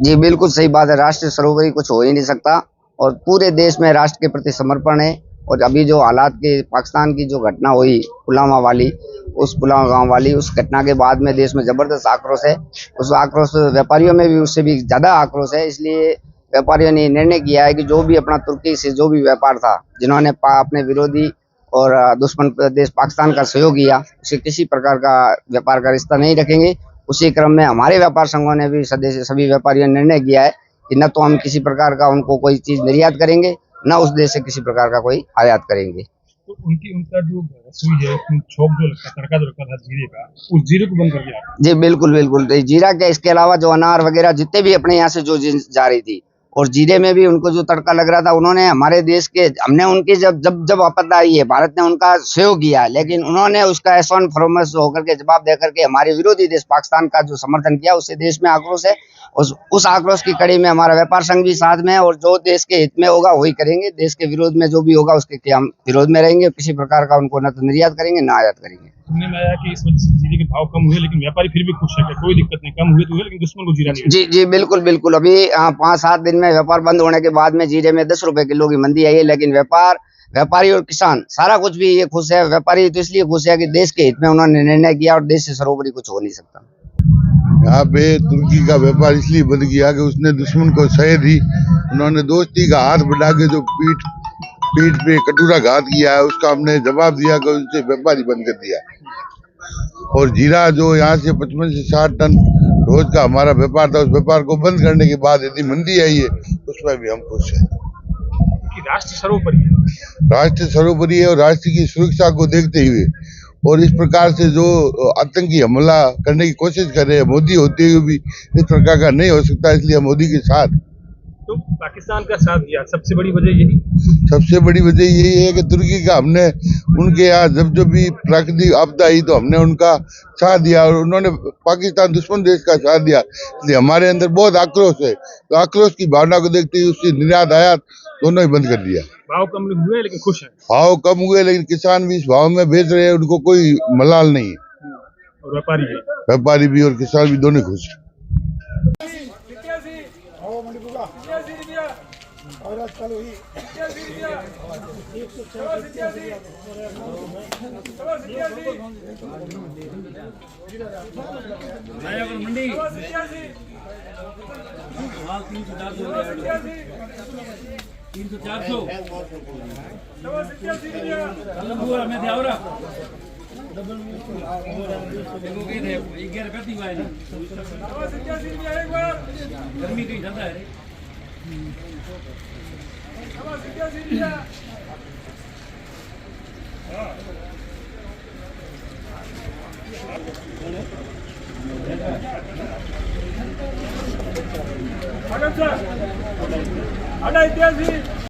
जी, बिल्कुल सही बात है। राष्ट्र सर्वोपरि कुछ हो ही नहीं सकता और पूरे देश में राष्ट्र के प्रति समर्पण है। और अभी जो हालात के पाकिस्तान की जो घटना हुई पुलवामा वाली, उस पुलवामा गाँव वाली उस घटना के बाद में देश में ज़बरदस्त आक्रोश है। उस आक्रोश व्यापारियों में भी उससे भी ज़्यादा आक्रोश है। इसलिए व्यापारियों ने निर्णय किया है कि जो भी अपना तुर्की से जो भी व्यापार था, जिन्होंने अपने विरोधी और दुश्मन देश पाकिस्तान का सहयोग किया, उसे किसी प्रकार का व्यापार का रिश्ता नहीं रखेंगे। उसी क्रम में हमारे व्यापार संघों ने भी सभी व्यापारियों ने निर्णय किया है कि न तो हम किसी प्रकार का उनको कोई चीज निर्यात करेंगे, न उस देश से किसी प्रकार का कोई आयात करेंगे। तो उनका जो रसोई है, उसमें छौंक जो लगता है, तड़का जो लगता था जीरे का, उस जीरे को बंद कर दिया। जी बिल्कुल बिल्कुल। तो जीरा क्या, इसके अलावा जो अनार वगैरह जितने भी अपने यहाँ से जो चीज जा रही थी, और जीरे में भी उनको जो तड़का लग रहा था, उन्होंने हमारे देश के हमने उनकी जब जब जब आपदा आई है, भारत ने उनका सहयोग किया, लेकिन उन्होंने उसका एसोन फॉर्मस होकर के जवाब देकर के हमारे विरोधी देश पाकिस्तान का जो समर्थन किया, उससे देश में आक्रोश है। उस आक्रोश की कड़ी में हमारा व्यापार संघ भी साथ में है, और जो देश के हित में होगा वही करेंगे। देश के विरोध में जो भी होगा उसके हम विरोध में रहेंगे। किसी प्रकार का उनको न तो निर्यात करेंगे न आयात करेंगे। सुनने में आया कि इस वजह से जीरे के भाव कम हुए, लेकिन व्यापारी फिर भी खुश है कि कोई दिक्कत नहीं, कम हुए तो हुए, लेकिन दुश्मन को जीरा नहीं। जी जी बिल्कुल बिल्कुल। अभी 5-7 दिन में व्यापार बंद होने के बाद में जीरे में 10 रुपए किलो की मंदी आई है, लेकिन व्यापारी और किसान सारा कुछ भी ये खुश है। व्यापारी तो इसलिए खुश है कि देश के हित में उन्होंने निर्णय किया और देश से सर्वोपरि कुछ हो नहीं सकता। यहाँ पे तुर्की का व्यापार इसलिए बंद किया कि उसने दुश्मन को सह दी। उन्होंने दोस्ती का हाथ बढ़ा के जो पीठ पे कटोरा घात किया है, उसका हमने जवाब दिया कि उससे व्यापारी बंद कर दिया। और जीरा जो यहाँ से 55 से 60 टन रोज का हमारा व्यापार था, उस व्यापार को बंद करने के बाद यदि मंदी आई है, उसमें भी हम खुश हैं। राष्ट्र सर्वोपरि है, राष्ट्र सर्वोपरि है और राष्ट्र की सुरक्षा को देखते हुए और इस प्रकार से जो आतंकी हमला करने की कोशिश कर रहे हैं, मोदी होते हुए भी इस प्रकार का नहीं हो सकता, इसलिए मोदी के साथ। तो पाकिस्तान का साथ दिया, सबसे बड़ी वजह यही। सबसे बड़ी वजह यही है कि तुर्की का हमने उनके यहाँ जब भी प्राकृतिक आपदा आई तो हमने उनका साथ दिया और उन्होंने पाकिस्तान दुश्मन देश का साथ दिया, इसलिए हमारे अंदर बहुत आक्रोश है। तो आक्रोश की भावना को देखते हुए उससे निर्यात आयात दोनों ही बंद कर दिया। भाव कम हुए लेकिन खुश है। भाव कम हुए लेकिन किसान भी इस भाव में बेच रहे हैं, उनको कोई मलाल नहीं है। और व्यापारी भी और किसान भी दोनों खुश है। गर्मी कहीं ज्यादा है।